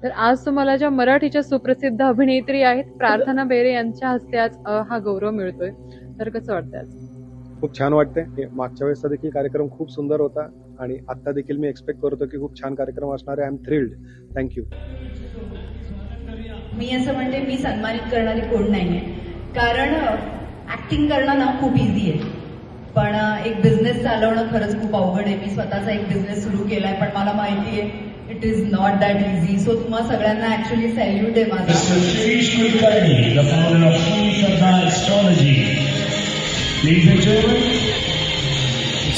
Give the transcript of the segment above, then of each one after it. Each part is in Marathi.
तर आज तुम्हाला ज्या मराठीच्या सुप्रसिद्ध अभिनेत्री आहेत प्रार्थना बेरे यांच्या हस्ते आज हा गौरव मिळतोय, तर कसं वाटतंय आज? खूप छान वाटतंय. मागच्या वेळेसचा देखील कार्यक्रम खूप सुंदर होता आणि आता देखील मी एक्सपेक्ट करतो की खूप छान कार्यक्रम असणार आहे. I am thrilled. थँक्यू. मी असं म्हणते, मी सन्मानित करणारी कोण नाहीये, कारण ऍक्टिंग करणं ना खूप इझी आहे, पण एक बिझनेस चालवणं खरंच खूप अवघड आहे. मी स्वतःचा एक बिझनेस सुरू केलाय, पण मला माहिती आहे it is not that easy. So तुम्हा सगळ्यांना ऍक्च्युली सॅल्यूट आहे माझा. Satish Kulkarni, the founder of Queen Sarda Astrology. Ladies and gentlemen,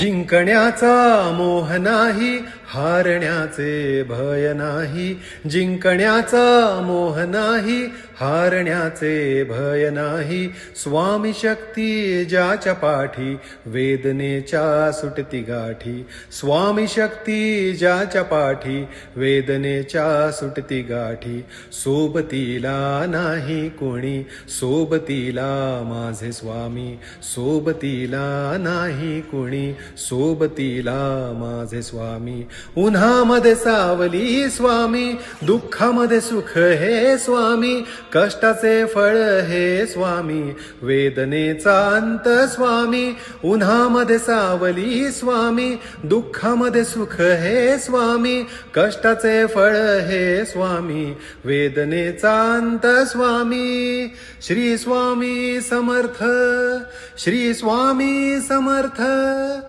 जिंकण्याचा मोह नाही, हारण्याचे भय नाही. जिंकण्याचा मोह नाही, हारण्याचे भय नाही. स्वामी शक्ती ज्याच्या पाठी, वेदनेच्या सुटती गाठी. स्वामी शक्ती ज्याच्या पाठी, वेदनेच्या सुटती गाठी. सोबतीला नाही कोणी, सोबतीला माझे स्वामी. सोबतीला नाही कोणी, सोबतीला माझे स्वामी. उन्हामध्ये सावली स्वामी, दुःखामध्ये सुख हे स्वामी. कष्टाचे फळ हे स्वामी, वेदनेचा अंत स्वामी. उन्हामध्ये सावली स्वामी, दुःखामध्ये सुख हे स्वामी. कष्टाचे फळ हे स्वामी, वेदनेचा अंत स्वामी. श्री स्वामी समर्थ, श्री स्वामी समर्थ.